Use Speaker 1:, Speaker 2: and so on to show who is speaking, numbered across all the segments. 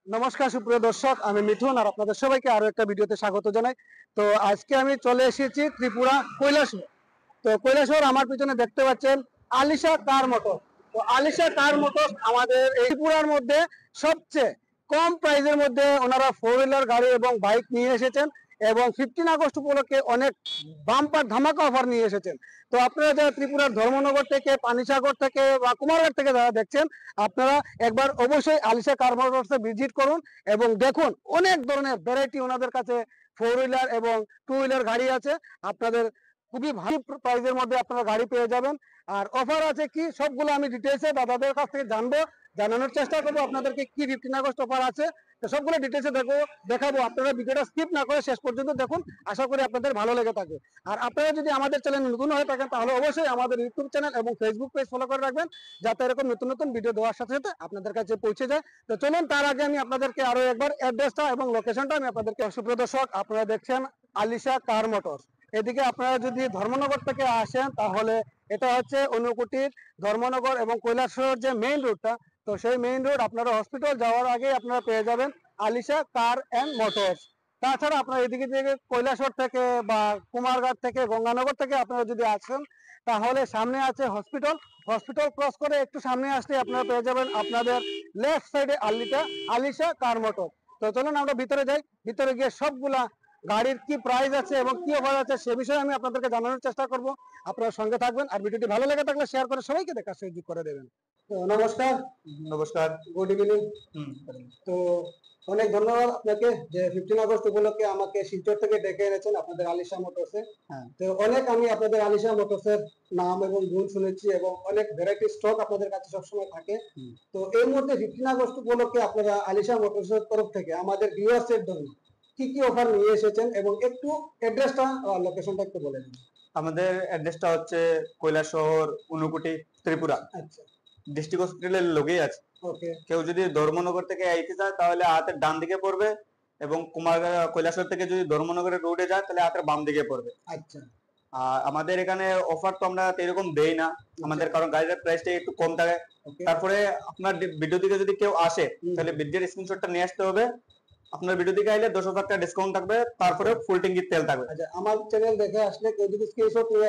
Speaker 1: নমস্কার সুপ্রিয় দর্শক, আমি মিঠুন আর আপনাদের সবাইকে আরো একটা ভিডিওতে স্বাগত জানাই। তো আজকে আমি চলে এসেছি ত্রিপুরা কৈলাসহর। তো কৈলাসহর আমার পিছনে দেখতে পাচ্ছেন আলিশা কার মোটর। তো আলিশা কার মোটর আমাদের এই ত্রিপুরার মধ্যে সবচেয়ে কম প্রাইসের মধ্যে ওনারা 4 হুইলার গাড়ি এবং বাইক নিয়ে এসেছেন এবং 15 আগস্ট উপলক্ষে অনেক বাম্পার ধামাকা অফার নিয়ে এসেছেন। তো আপনারা যারা ত্রিপুরার ধর্মনগর থেকে, পানিসাগর থেকে বা কুমারঘাট থেকে যারা দেখছেন, আপনারা একবার অবশ্যই আলিশা কার মোটরসে ভিজিট করুন এবং দেখুন অনেক ধরনের ভ্যারাইটি ওনাদের কাছে 4 হুইলার এবং 2 হুইলার গাড়ি আছে। আপনাদের খুবই ভালো প্রাইসের মধ্যে আপনারা গাড়ি পেয়ে যাবেন। আর অফার আছে কি সবগুলো আমি ডিটেলসে দাদাদের কাছ থেকে জানানোর চেষ্টা করবো আপনাদেরকে কি 15 আগস্ট অফার আছে। তো সবগুলো ডিটেলসে দেখাবো। আপনারা ভিডিওটা স্কিপ না করে শেষ পর্যন্ত দেখুন, আশা করি আপনাদের ভালো লেগে থাকে। আর আপনারা যদি আমাদের চ্যানেল নতুন হয়ে থাকেন তাহলে অবশ্যই আমাদের ইউটিউব চ্যানেল এবং ফেসবুক পেজ ফলো করে রাখবেন, যাতে এরকম নতুন নতুন ভিডিও দেওয়ার সাথে সাথে আপনাদের কাছে পৌঁছে যায়। তো চলুন, তার আগে আমি আপনাদেরকে আরো একবার অ্যাড্রেসটা এবং লোকেশনটা আমি আপনাদেরকে। সুপ্রিয় দর্শক, আপনারা দেখছেন আলিশা কার মোটরস। এদিকে আপনারা যদি ধর্মনগর থেকে আসেন তাহলে এটা হচ্ছে অনুকুটির ধর্মনগর এবং কৈলাসহর যে মেইন রোডটা, তো সেই মেইন রোড আপনারা হসপিটাল যাওয়ার আগে আপনারা পেয়ে যাবেন আলিশা কার এন্ড মোটরস। তাছাড়া আপনারা এদিকে থেকে কৈলাসহর থেকে বা কুমারঘাট থেকে, গঙ্গানগর থেকে আপনারা যদি আসেন তাহলে সামনে আছে হসপিটাল। হসপিটাল ক্রস করে একটু সামনে আসলে আপনারা পেয়ে যাবেন আপনাদের লেফট সাইডে আলিশা কার মোটর। তো চলুন আমরা ভিতরে যাই। ভিতরে গিয়ে সবগুলা গাড়ির কি প্রাইস আছে এবং কি অফার আছে সে বিষয়ে আমি আপনাদেরকে জানানোর চেষ্টা করব। আপনারা সঙ্গে থাকবেন আর ভিডিওটি ভালো লেগে থাকলে শেয়ার করে সবাইকে দেখার সুযোগ করে দেবেন। তো নমস্কার।
Speaker 2: নমস্কার।
Speaker 1: Good evening. তো অনেক ধন্যবাদ আপনাকে যে 15 আগস্ট উপলক্ষে আমাকে শিলচর থেকে ডেকে এনেছেন আপনাদের আলিশা মোটরসে। তো অনেক আমি আপনাদের আলিশা মোটরসের নাম এবং গুণ শুনেছি এবং অনেক ভ্যারাইটি স্টক আপনাদের কাছে সবসময় থাকে। তো এই মুহূর্তে 15 আগস্ট উপলক্ষে আপনারা আলিশা মোটরসের তরফ থেকে আমাদের ভিউয়ার্সের জন্য কি কি অফার নিয়ে এসেছেন এবং একটু অ্যাড্রেসটা লোকেশনটা একটু বলে দিন।
Speaker 2: আমাদের অ্যাড্রেসটা হচ্ছে কৈলাসহর, ঊনকোটি, ত্রিপুরা।
Speaker 1: আচ্ছা,
Speaker 2: ডিস্ট্রিক্ট হসপিটালের লগেই আছে।
Speaker 1: ওকে।
Speaker 2: কেউ যদি ধর্মনগর থেকে আইতে চায় তাহলে হাতের ডান দিকে পড়বে এবং কৈলাসহর থেকে যদি ধর্মনগরের রোডে যায় তাহলে হাতের বাম দিকে পড়বে।
Speaker 1: আচ্ছা।
Speaker 2: আর আমাদের এখানে অফার তো আমরা এরকম দেই না আমাদের, কারণ গাড়ির প্রাইসটা একটু কম থাকে। তারপরে আপনার ভিডিও দিকে যদি কেউ আসে তাহলে ভিডিওর স্ক্রিনশটটা নিয়ে আসতে হবে। আপনার ভিডিও দিকে আইলে 10,000 টাকা ডিসকাউন্ট থাকবে, তারপরে ফুল ট্যাঙ্কির তেল থাকবে।
Speaker 1: আচ্ছা, আমার চ্যানেল দেখে আসলে কেউ যদি স্ক্রিনশট নিয়ে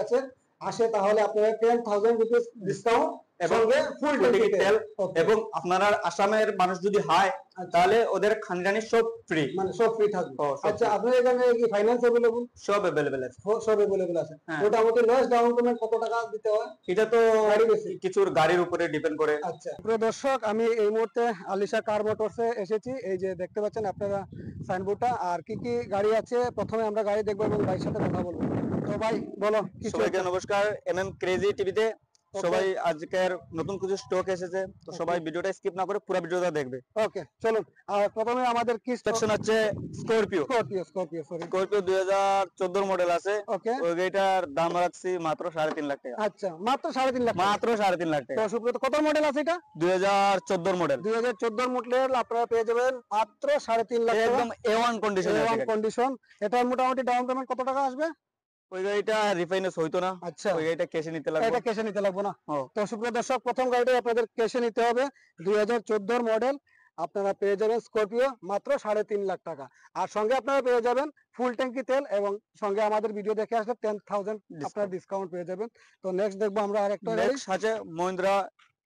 Speaker 1: আসে তাহলে আপনারা 10,000 রুপিস ডিসকাউন্ট এবং ফুল ট্যাঙ্কির তেল।
Speaker 2: এবং আপনারা আসামের মানুষ যদি হয় তাহলে ওদের খানজানি সব ফ্রি,
Speaker 1: মানে সব ফ্রি থাকবে। আচ্ছা, আপনাদের এখানে কি ফাইন্যান্স अवेलेबल?
Speaker 2: সব अवेलेबल আছে।
Speaker 1: সব अवेलेबल আছে। মোটামুটি লস ডাউন পেমেন্ট কত টাকা দিতে হয়?
Speaker 2: এটা তো কিছুর গাড়ির উপরে ডিপেন্ড করে।
Speaker 1: আচ্ছা, প্রিয় দর্শক, আমি এই মুহূর্তে আলিশা কার মোটরসে এসেছি। এই যে দেখতে পাচ্ছেন আপনারা সাইনবোর্ডটা, আর কি কি গাড়ি আছে প্রথমে আমরা গাড়ি দেখবো এবং ভাইয়ের সাথে কথা বলবো। তো ভাই বলো।
Speaker 2: সবাইকে নমস্কার। এমএম ক্রেজি টিভিতে সবাই আজকের নতুন কিছু স্টক এসেছে, তো সবাই ভিডিওটা স্কিপ না করে পুরো ভিডিওটা দেখবে।
Speaker 1: ওকে, চলুন। আর প্রথমে আমাদের কি
Speaker 2: সেকশন হচ্ছে স্করপিও। স্করপিও 2014 মডেল আছে।
Speaker 1: ওকে,
Speaker 2: ওই গাড়িটার দাম রাখছি মাত্র 3.5 লাখ টাকা।
Speaker 1: আচ্ছা, মাত্র 3.5 লাখ?
Speaker 2: মাত্র 3.5 লাখ টাকা।
Speaker 1: তো সুব্রত, কত মডেল আছে এটা?
Speaker 2: 2014 মডেল।
Speaker 1: 2014 মডেল আপনারা পেয়ে যাবেন মাত্র 3.5 লাখ টাকা,
Speaker 2: একদম A1 কন্ডিশন।
Speaker 1: A1 condition. এটা মোটামুটি ডাউন পেমেন্ট কত টাকা আসবে?
Speaker 2: ওই গাড়িটা রিফাইন্যান্স হইতো না।
Speaker 1: আচ্ছা,
Speaker 2: ওই গাড়িটা ক্যাশে নিতে লাগবে।
Speaker 1: এটা ক্যাশে নিতে লাগবে না। তো সুপ্রিয় দর্শক, প্রথম গাড়িটা আপনাদের ক্যাশে নিতে হবে। 2014 মডেল আপনারা পেয়ে যাবেন স্করপিও মাত্র 3.5 লাখ টাকা। আর সঙ্গে আপনারা পেয়ে যাবেন ফুল ট্যাঙ্কি তেল এবং সঙ্গে আমাদের ভিডিও দেখে আসলে 10,000 আপনারা ডিসকাউন্ট পেয়ে যাবেন। তো নেক্সট দেখবো আমরা আরেকটা গাড়ি
Speaker 2: আছে, মহিন্দ্রা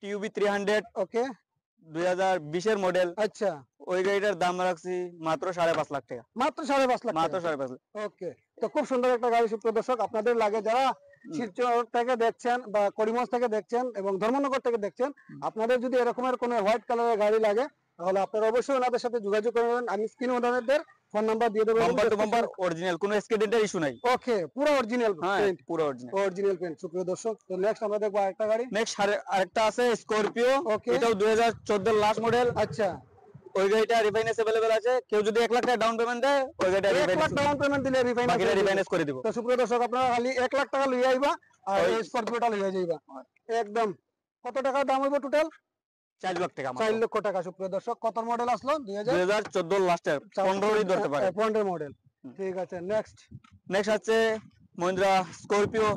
Speaker 2: টিউবি 300।
Speaker 1: ওকে,
Speaker 2: 2020 এর মডেল।
Speaker 1: আচ্ছা,
Speaker 2: ওই গাড়িটার দাম রাখছি মাত্র 5.5 লাখ টাকা।
Speaker 1: মাত্র 5.5 লাখ?
Speaker 2: মাত্র 5.5 লাখ।
Speaker 1: ওকে, তো খুব সুন্দর একটা গাড়ি সুপ্রিয় দর্শক। আপনাদের লাগে যারা শিলচর থেকে দেখছেন বা করিমগঞ্জ থেকে দেখছেন এবং ধর্মনগর থেকে দেখছেন, আপনাদের যদি এরকমের কোনো হোয়াইট কালারের গাড়ি লাগে তাহলে আপনারা অবশ্যই ওনাদের সাথে যোগাযোগ করবেন। আমি স্ক্রিনে ওনাদের ফোন নাম্বার দিয়ে দেবো।
Speaker 2: বাম্পার টু বাম্পার অরিজিনাল, কোনো স্কেডেন্টের ইস্যু নাই।
Speaker 1: ওকে, পুরো অরিজিনাল।
Speaker 2: হ্যাঁ, পুরো
Speaker 1: অরিজিনাল পেন্ট। সুপ্রিয় দর্শক, তো নেক্সট আমরা দেখবো আরেকটা গাড়ি।
Speaker 2: নেক্সট আরেকটা আছে স্করপিও। এটাও 2014 লাস্ট মডেল।
Speaker 1: আচ্ছা,
Speaker 2: ওই গাড়িটা রিফাইন্যান্স अवेलेबल আছে। কেউ যদি 1 লাখ টাকা ডাউন পেমেন্ট দেয় ওই গাড়িটা
Speaker 1: 1 লাখ ডাউন পেমেন্ট দিলে রিফাইন্যান্স
Speaker 2: করে দিব।
Speaker 1: তো সুপ্রিয় দর্শক, আপনারা খালি 1 লাখ টাকা লইয়া আইবা আর এই স্করপিওটা লইয়া যাইবা একদম। কত টাকা দাম হইব টোটাল?
Speaker 2: 4 লাখ টাকা।
Speaker 1: 4 লক্ষ টাকা। সুপ্রিয় দর্শক, কত মডেল আসলো?
Speaker 2: 2014 লাস্টের 15 ধরতে পারে।
Speaker 1: 15 মডেল। ঠিক আছে, নেক্সট
Speaker 2: আছে মহিন্দ্রা স্করপিও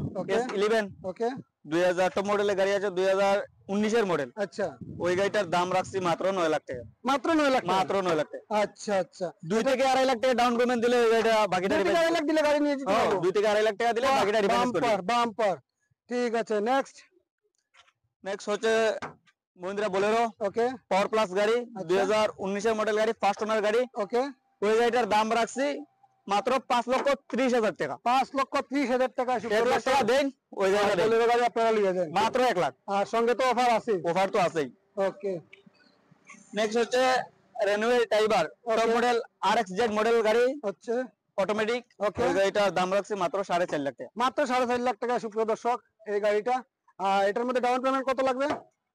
Speaker 2: S11।
Speaker 1: ওকে,
Speaker 2: 2000 টপ মডেলের গাড়ি আছে, 2019 মডেল।
Speaker 1: আচ্ছা,
Speaker 2: ওই গাড়িটার দাম রাখছি মাত্র 9 লাখ টাকা।
Speaker 1: মাত্র 9 লাখ টাকা?
Speaker 2: মাত্র 9 লাখ টাকা।
Speaker 1: আচ্ছা আচ্ছা,
Speaker 2: 2 থেকে 2.5 লাখ টাকা ডাউন পেমেন্ট দিলে ওই গাড়িটা বাকিটা
Speaker 1: 2 থেকে 2.5 লাখ দিলে গাড়ি নিয়ে যেতে পারবো?
Speaker 2: 2 থেকে 2.5 লাখ টাকা দিলে বাকিটা রিফাইন্যান্স করে
Speaker 1: বাম্পার বাম্পার। ঠিক আছে, নেক্সট।
Speaker 2: নেক্সট হচ্ছে মহিন্দ্রা বোলেরো
Speaker 1: ওকে
Speaker 2: পাওয়ার প্লাস গাড়ি,
Speaker 1: আচ্ছা।
Speaker 2: 2019 মডেল গাড়ি, ফার্স্ট ওনার গাড়ি।
Speaker 1: ওকে,
Speaker 2: ওই গাড়িটার দাম রাখছি মাত্র 5,30,000 টাকা।
Speaker 1: 5,30,000 টাকা।
Speaker 2: 1 লাখ টাকা দেন ওই গাড়িটা দেন।
Speaker 1: বোলেরো গাড়ি আপনারা নিয়ে যান
Speaker 2: মাত্র 1 লাখ।
Speaker 1: আর সঙ্গে তো অফার আছে?
Speaker 2: অফার তো আছেই।
Speaker 1: ওকে,
Speaker 2: নেক্সট হচ্ছে রেনোয়েল টাইবার টপ মডেল RXZ মডেল গাড়ি,
Speaker 1: হচ্ছে
Speaker 2: অটোমেটিক।
Speaker 1: ওকে,
Speaker 2: ওই গাড়িটার দাম রাখছি মাত্র 4.5 লাখ টাকা।
Speaker 1: মাত্র 4.5 লাখ টাকা সুপ্রিয় দর্শক এই গাড়িটা। আর এটার মধ্যে ডাউন পেমেন্ট কত লাগবে?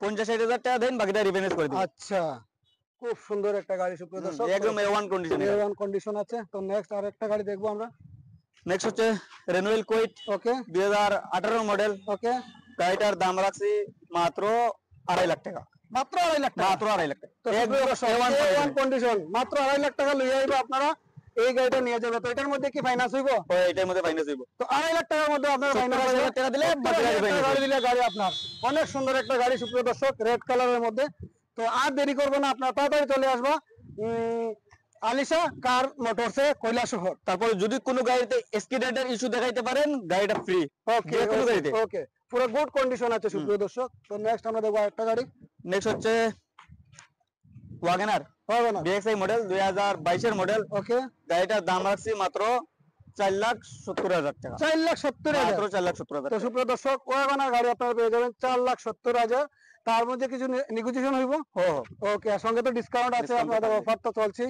Speaker 2: 50-60,000 টাকা দেন, বাকিটা রিফাইন্যান্স করে দিন।
Speaker 1: আচ্ছা, খুব সুন্দর একটা গাড়ি সুপ্রিয় দর্শক,
Speaker 2: একদম A1 কন্ডিশনে।
Speaker 1: A1 কন্ডিশন আছে। তো নেক্সট আরেকটা গাড়ি দেখবো আমরা।
Speaker 2: নেক্সট হচ্ছে রেনোয়েল কুইট
Speaker 1: ওকে
Speaker 2: 2018 মডেল।
Speaker 1: ওকে,
Speaker 2: গাড়িটার দাম রাখছি মাত্র 2.5 লাখ টাকা।
Speaker 1: মাত্র 2.5 লাখ টাকা?
Speaker 2: মাত্র 2.5 লাখ টাকা।
Speaker 1: তো
Speaker 2: একদম A1
Speaker 1: A1 কন্ডিশন, মাত্র 2.5 লাখ টাকা লইয়া আইবো আপনারা, এই গাড়িটা নিয়ে যাবে। তো এটার মধ্যে কি ফাইনান্স হইবো?
Speaker 2: এটার মধ্যে ফাইন্যান্স হইব।
Speaker 1: তো 2.5 লাখ টাকার মধ্যে আপনার ফাইনান্স
Speaker 2: 70,000 টাকা দিলে বাকিটা রিফাইন্যান্স
Speaker 1: গাড়ি দিলে গাড়ি আপনার। অনেক সুন্দর একটা গাড়ি সুপ্রিয় দর্শক, রেড কালারের মধ্যে। তো আর দেরি করবো না, আপনার তাড়াতাড়ি চলে আসবো আলিশা কার মোটরসে কৈলাসহর।
Speaker 2: তারপরে যদি কোনো গাড়িতে স্কিডেটের ইস্যু দেখাইতে পারেন, গাড়িটা ফ্রি।
Speaker 1: ওকে
Speaker 2: যে কোনো গাড়িতে।
Speaker 1: ওকে, পুরো গুড কন্ডিশন আছে সুপ্রিয় দর্শক। তো নেক্সট আমরা দেখবো আরেকটা গাড়ি।
Speaker 2: নেক্সট হচ্ছে ওয়াগনার
Speaker 1: হবে না?
Speaker 2: DXi model, 2022 model.
Speaker 1: ওকে,
Speaker 2: গাড়িটার দাম রাখছি মাত্র 4,70,000 টাকা।
Speaker 1: 4,70,000?
Speaker 2: মাত্র 4,70,000
Speaker 1: তো
Speaker 2: টাকা।
Speaker 1: সুপ্রিয় দর্শক, ওয়াগনার গাড়ি আপনারা পেয়ে যাবেন 4,70,000। তার মধ্যে কিছু নেগোসিয়েশন হইব? ওকে, আর সঙ্গে তো ডিসকাউন্ট আছে,
Speaker 2: Discount
Speaker 1: আপনাদের
Speaker 2: আছে।
Speaker 1: অফার তো চলছে।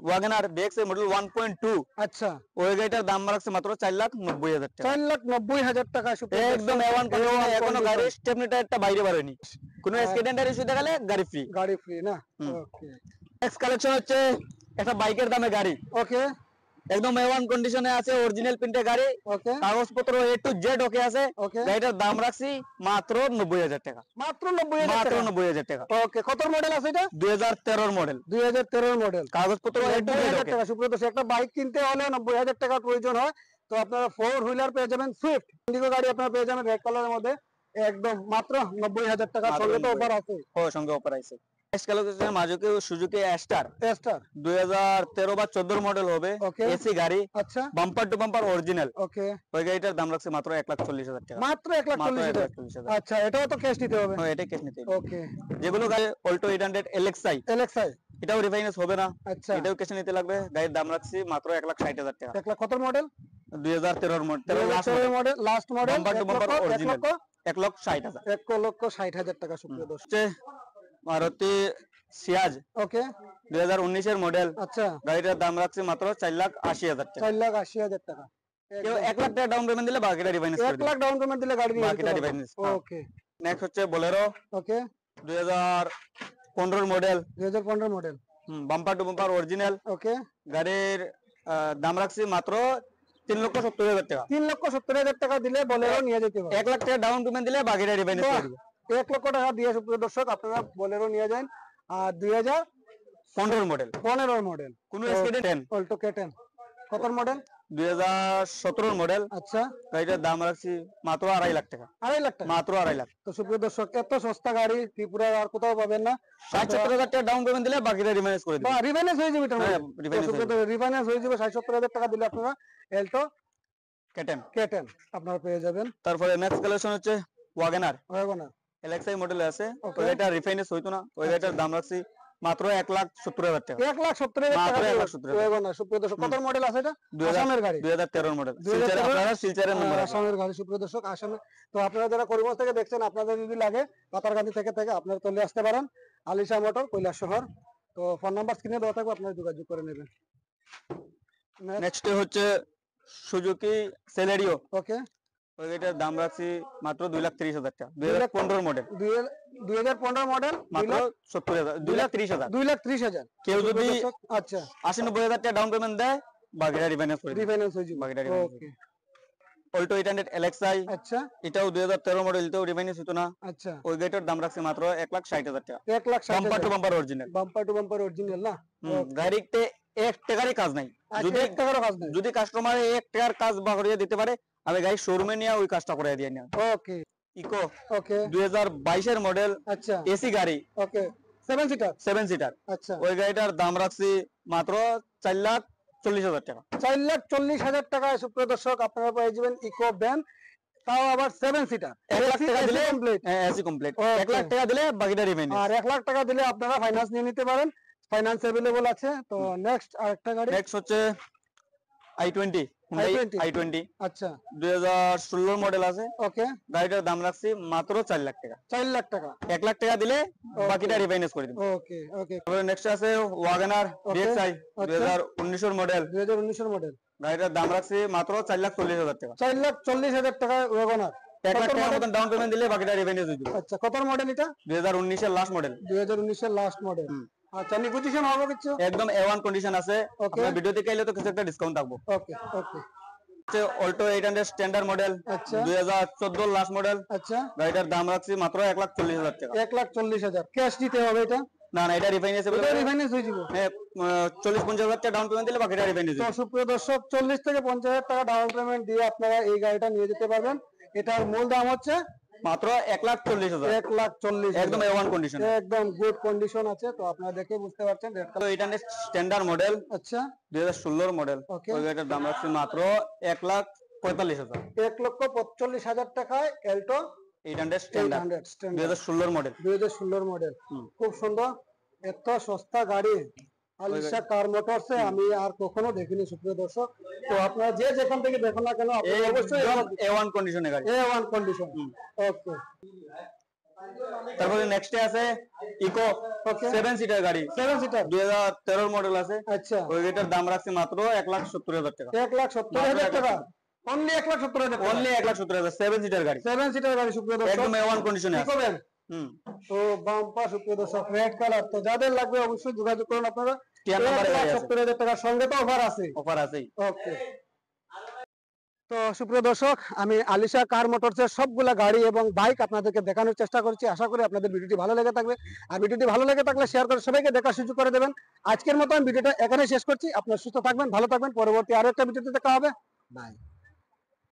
Speaker 2: ওয়াগনার DXi মডেল 1.2,
Speaker 1: আচ্ছা,
Speaker 2: ওই গাড়িটার দাম রাখছে মাত্র 4,90,000 টাকা।
Speaker 1: 4,90,000 টাকা সুপ্রিয়
Speaker 2: একদম
Speaker 1: দর্শক।
Speaker 2: A1 কন্ডিশনে,
Speaker 1: A1
Speaker 2: এখনো গাড়ির
Speaker 1: condition।
Speaker 2: স্টেপনি টায়ারটা বাইরে বাড়েনি। কোনো স্কিডেটের ইস্যু দেখালে গাড়ি ফ্রি।
Speaker 1: গাড়ি ফ্রি না?
Speaker 2: হুম।
Speaker 1: ওকে
Speaker 2: নেক্সট কালেকশন হচ্ছে একটা বাইকের দামে গাড়ি,
Speaker 1: ওকে
Speaker 2: একদম A1 কন্ডিশনে আছে, অরিজিনাল প্রিন্টের গাড়ি,
Speaker 1: ওকে
Speaker 2: কাগজপত্র A to Z ওকে আছে।
Speaker 1: ওকে,
Speaker 2: গাড়িটার দাম রাখছি মাত্র 90,000 টাকা।
Speaker 1: মাত্র 90,000
Speaker 2: মাত্র
Speaker 1: টাকা?
Speaker 2: 90,000 টাকা।
Speaker 1: ওকে, কত মডেল আছে এটা?
Speaker 2: 2013 মডেল,
Speaker 1: 2013 মডেল।
Speaker 2: কাগজপত্র A to Z
Speaker 1: 90,000
Speaker 2: ওকে।
Speaker 1: টাকা সুপ্রিয় দর্শক। একটা বাইক কিনতে হলে 90,000 টাকার প্রয়োজন হয়। তো আপনারা 4 হুইলার পেয়ে যাবেন সুইফট ইন্ডিগো গাড়ি, আপনারা পেয়ে যাবেন রেড কালারের মধ্যে, একদম মাত্র 90,000 টাকা।
Speaker 2: মাত্র
Speaker 1: সঙ্গে তো
Speaker 2: 90,000
Speaker 1: অফার আছে।
Speaker 2: সঙ্গে অফার আছে। নেক্সট কালেকশন মাঝুকি সুজুকি অ্যাস্টার,
Speaker 1: এস্টার
Speaker 2: 2013 বা 14 মডেল হবে,
Speaker 1: ওকে।
Speaker 2: এসি গাড়ি,
Speaker 1: আচ্ছা,
Speaker 2: bumper to bumper original.
Speaker 1: Okay,
Speaker 2: ওই গাড়িটার দাম রাখছে মাত্র 1,40,000 টাকা।
Speaker 1: মাত্র
Speaker 2: মাত্র
Speaker 1: 1,40,000।
Speaker 2: 1,40,000।
Speaker 1: আচ্ছা, এটাও তো ক্যাশ দিতে হবে?
Speaker 2: এটাই ক্যাশ নিতে হবে।
Speaker 1: ওকে,
Speaker 2: যেগুলো গাড়ি অল্টো 800 LXi,
Speaker 1: এলএক্সআই,
Speaker 2: এটাও রিফাইন্যান্স হবে না,
Speaker 1: আচ্ছা,
Speaker 2: এটাও ক্যাশ নিতে লাগবে। গাড়ির দাম রাখছি মাত্র 1,60,000 টাকা।
Speaker 1: 1 লাখ কত model?
Speaker 2: 2013 model,
Speaker 1: 2013 model, last model.
Speaker 2: Bumper to bumper
Speaker 1: 1
Speaker 2: original,
Speaker 1: লক্ষ
Speaker 2: 1,60,000।
Speaker 1: 1,60,000 টাকা সুপ্রিয় দর্শক।
Speaker 2: হচ্ছে মারুতি সিয়াজ,
Speaker 1: ওকে,
Speaker 2: 2019 মডেল।
Speaker 1: আচ্ছা,
Speaker 2: গাড়িটার দাম রাখছি মাত্র 4,80,000 টাকা।
Speaker 1: 4,80,000 টাকা।
Speaker 2: কেউ 1 লাখ টাকা ডাউন পেমেন্ট দিলে বাকিটা রিফাইন্যান্স করে
Speaker 1: 1
Speaker 2: দিবে।
Speaker 1: লাখ ডাউন পেমেন্ট দিলে গাড়ি নিয়ে যেতে
Speaker 2: বাকিটা
Speaker 1: পারবেন।
Speaker 2: রিফাইন্যান্স। হ্যাঁ।
Speaker 1: ওকে
Speaker 2: নেক্সট হচ্ছে Bolero,
Speaker 1: okay,
Speaker 2: 2015 model,
Speaker 1: 2015 model.
Speaker 2: Bumper to bumper original.
Speaker 1: Okay,
Speaker 2: গাড়ির দাম রাখছি মাত্র 3,70,000 টাকা।
Speaker 1: 3,70,000 টাকা দিলে বোলেরো নিয়ে যেতে পারবেন।
Speaker 2: 1 লাখ টাকা ডাউন পেমেন্ট দিলে বাকিটা রিফাইন্যান্স করে দিবে।
Speaker 1: 1 লক্ষ টাকা দিয়ে সুপ্রিয় দর্শক আপনারা বোলেরো নিয়ে যান। আর
Speaker 2: 15 মডেল,
Speaker 1: 2015 মডেল,
Speaker 2: কোনো স্কিডেট
Speaker 1: অল্টো K10 কত মডেল?
Speaker 2: 2017 মডেল।
Speaker 1: আচ্ছা,
Speaker 2: গাড়িটার দাম রাখছি মাত্র 2.5 লাখ টাকা।
Speaker 1: 2.5 লাখ টাকা?
Speaker 2: মাত্র 2.5 লাখ।
Speaker 1: তো সুপ্রিয় দর্শক, এত সস্তা গাড়ি ত্রিপুরার আর কোথাও পাবেন না।
Speaker 2: 60-70,000 টাকা ডাউন পেমেন্ট দিলে বাকিটা রিফাইন্যান্স করে দিবে।
Speaker 1: বা রিফাইন্যান্স হয়ে যাবে?
Speaker 2: হ্যাঁ, refinance হয়ে যাবে।
Speaker 1: রিফাইন্যান্স হয়ে যাবে। 60-70,000 টাকা দিলে আপনারা এল্টো
Speaker 2: K10।
Speaker 1: K10 আপনারা পেয়ে যাবেন।
Speaker 2: তারপরে নেক্সট কালেকশন হচ্ছে ওয়াগনার,
Speaker 1: ওয়াগনার,
Speaker 2: LXi মডেলে আছে।
Speaker 1: Okay.
Speaker 2: ওই গাড়িটা রিফাইন্যান্স হইতো না, ওই গাড়িটার দাম রাখছি মাত্র 1,70,000 টাকা।
Speaker 1: 1,70,000 টাকা
Speaker 2: মাত্র
Speaker 1: দিয়ে
Speaker 2: 1,70,000
Speaker 1: ওয়াগনার সুপ্রিয় দর্শক। কত মডেল আছে এটা? আসামের গাড়ি,
Speaker 2: 2013 মডেল।
Speaker 1: 2013
Speaker 2: আপনারা শিলচরের নম্বর আছে।
Speaker 1: আসামের গাড়ি সুপ্রিয় দর্শক, আসামে। তো আপনারা যারা করিমগঞ্জ থেকে দেখছেন, আপনাদের যদি লাগে পাতারকান্দি থেকে আপনারা চলে আসতে পারেন আলিশা মোটর কৈলাসহর। তো ফোন নাম্বার স্ক্রিনে দেওয়া থাকবে, আপনারা যোগাযোগ করে নেবেন।
Speaker 2: নেক্সট হচ্ছে সুজুকি সেলেরিও,
Speaker 1: ওকে,
Speaker 2: ওই গাড়িটার দাম রাখছি মাত্র 2,30,000 টাকা। 2015 মডেল,
Speaker 1: 2015 মডেল,
Speaker 2: মাত্র 70,000, 2,30,000।
Speaker 1: 2,30,000।
Speaker 2: কেউ যদি
Speaker 1: আচ্ছা,
Speaker 2: 80-90,000 টাকা ডাউন পেমেন্ট দেয় বাকিটা রিফাইন্যান্স করে দিবে।
Speaker 1: রিফাইন্যান্স হয়ে যাবে।
Speaker 2: বাকিটা রিফাইন্যান্স।
Speaker 1: ওকে,
Speaker 2: অল্টো 800 LXi,
Speaker 1: আচ্ছা
Speaker 2: এটাও 2013 মডেল, এটাও রিফাইন্যান্স হতো না।
Speaker 1: আচ্ছা,
Speaker 2: ওই গাড়িটার দাম রাখছি মাত্র 1,60,000 টাকা।
Speaker 1: 1,60,000
Speaker 2: bumper to bumper original.
Speaker 1: Bumper to bumper original না?
Speaker 2: গাড়িতে 1 টাকারই কাজ নাই। যদি
Speaker 1: 1 টাকারও কাজ নেই?
Speaker 2: যদি কাস্টমার 1 টাকার কাজ বা করিয়ে দিতে পারে, আমি গাড়ি শোরুমে নিয়ে ওই কাজটা করে দিয়ে নিয়ে।
Speaker 1: ওকে,
Speaker 2: ইকো
Speaker 1: ওকে
Speaker 2: 2022 এর মডেল,
Speaker 1: আচ্ছা
Speaker 2: এসি গাড়ি,
Speaker 1: ওকে 7 সিটার
Speaker 2: 7 সিটার।
Speaker 1: আচ্ছা
Speaker 2: ওই গাড়িটার দাম রাখছি মাত্র 4,40,000 টাকা।
Speaker 1: 4,40,000 টাকায় সুপ্রিয় দর্শক আপনারা পেয়ে যাবেন ইকো ভ্যান, তাও আবার 7 সিটার
Speaker 2: 1 লাখ টাকা দিলে
Speaker 1: complete.
Speaker 2: AC complete.
Speaker 1: Okay.
Speaker 2: 1 lakh টাকা দিলে বাকিটা রিমেইন।
Speaker 1: আর 1 লাখ টাকা দিলে আপনারা ফাইন্যান্স নিয়ে নিতে পারেন, ফাইন্যান্স अवेलेबल আছে। তো নেক্সট আরেকটা গাড়ি,
Speaker 2: নেক্সট হচ্ছে i20, Hyundai
Speaker 1: i20
Speaker 2: i20
Speaker 1: আচ্ছা
Speaker 2: 2016 মডেল আছে।
Speaker 1: ওকে
Speaker 2: গাড়িটার দাম রাখছি মাত্র 4 লাখ টাকা।
Speaker 1: 4 লাখ টাকা
Speaker 2: 1 লাখ টাকা দিলে বাকিটা রিফাইন্যান্স করে দিব।
Speaker 1: ওকে ওকে
Speaker 2: তারপরে নেক্সট আছে ওয়াগনার
Speaker 1: Okay.
Speaker 2: DXi
Speaker 1: আচ্ছা।
Speaker 2: 2019 এর মডেল।
Speaker 1: 2019 এর মডেল,
Speaker 2: গাড়িটার দাম রাখছি মাত্র 4,40,000 টাকা।
Speaker 1: 4,40,000 টাকা ওয়াগনার।
Speaker 2: 1 লাখ টাকা মতন ডাউন পেমেন্ট দিলে বাকিটা রিফাইন্যান্স হয়ে যাবে।
Speaker 1: আচ্ছা কত মডেল এটা?
Speaker 2: 2019 এর লাস্ট মডেল।
Speaker 1: 2019 এর লাস্ট মডেল। আচ্ছা নেগোসিয়েশন হবে কিছু?
Speaker 2: একদম A1 কন্ডিশন আছে।
Speaker 1: Okay.
Speaker 2: আপনার ভিডিও দেখে এলে তো কিছু একটা ডিসকাউন্ট থাকবো।
Speaker 1: ওকে ওকে
Speaker 2: হচ্ছে অল্টো 800 স্ট্যান্ডার্ড মডেল,
Speaker 1: আচ্ছা
Speaker 2: 2014 লাস্ট মডেল।
Speaker 1: আচ্ছা
Speaker 2: গাড়িটার দাম রাখছি মাত্র 1,40,000 টাকা।
Speaker 1: 1,40,000 ক্যাশ দিতে হবে এটা?
Speaker 2: না না, এটা রিফাইন্যান্স
Speaker 1: এটা রিফাইন্যান্স হয়ে যাবে।
Speaker 2: 40-50,000 টাকা ডাউন পেমেন্ট দিলে বাকিটা রিফাইন্যান্স
Speaker 1: তো সুপ্রিয় দর্শক 40 থেকে 50,000 টাকা ডাউন পেমেন্ট দিয়ে আপনারা এই গাড়িটা নিয়ে যেতে পারবেন। এটার মূল দাম হচ্ছে
Speaker 2: মাত্র 1,40,000।
Speaker 1: 1,40,000
Speaker 2: একদম A1 কন্ডিশন।
Speaker 1: একদম গুড কন্ডিশন আছে। তো আপনারা দেখে বুঝতে পারছেন রেড
Speaker 2: তো 800 স্ট্যান্ডার্ড মডেল,
Speaker 1: আচ্ছা
Speaker 2: 2016 মডেল।
Speaker 1: Okay.
Speaker 2: ওই গাড়িটার দাম রাখছি মাত্র 1,45,000।
Speaker 1: 1,45,000 টাকায় Alto
Speaker 2: 800 standard
Speaker 1: 800 standard
Speaker 2: 2016 model.
Speaker 1: 2016 model, খুব সুন্দর। এত সস্তা গাড়ি আলিশা কার মোটরসে আমি আর কখনো দেখিনি সুপ্রিয় দর্শক। তো আপনারা যে যেখান থেকে দেখুন না কেন আপনারা অবশ্যই
Speaker 2: একদম A1 কন্ডিশনের গাড়ি।
Speaker 1: A1 condition. ওকে
Speaker 2: তারপরে নেক্সটে আছে ইকো
Speaker 1: Okay.
Speaker 2: 7 সিটার গাড়ি,
Speaker 1: 7 সিটার
Speaker 2: 2013 মডেল আছে।
Speaker 1: আচ্ছা
Speaker 2: ওই গাড়িটার দাম রাখছি মাত্র 1,70,000 টাকা।
Speaker 1: 1,70,000 টাকা অনলি 1,70,000 টাকা
Speaker 2: অনলি 1,70,000 7 সিটার গাড়ি,
Speaker 1: 7 সিটার গাড়ি সুপ্রিয় দর্শক
Speaker 2: একদম A1 কন্ডিশনে
Speaker 1: কি
Speaker 2: আছে।
Speaker 1: করবেন?
Speaker 2: হুম,
Speaker 1: তো বাম্পার সুপ্রিয় দর্শক রেড কালার। তো যাদের লাগবে অবশ্যই যোগাযোগ করুন আপনারা।
Speaker 2: টিয়ার নাম্বারে গাড়ি আছে।
Speaker 1: 1,70,000 টাকার সঙ্গে তো অফার আছে।
Speaker 2: অফার আছেই।
Speaker 1: ওকে তো সুপ্রিয় দর্শক আমি আলিশা কার মোটরসের সবগুলা গাড়ি এবং বাইক আপনাদেরকে দেখানোর চেষ্টা করছি। আশা করি আপনাদের ভিডিওটি ভালো লেগে থাকবে। আর ভিডিওটি ভালো লেগে থাকলে শেয়ার করে সবাইকে দেখার সুযোগ করে দেবেন। আজকের মতো আমি ভিডিওটা এখানে শেষ করছি। আপনারা সুস্থ থাকবেন, ভালো থাকবেন। পরবর্তী আরো একটা ভিডিওতে দেখা হবে। বাই।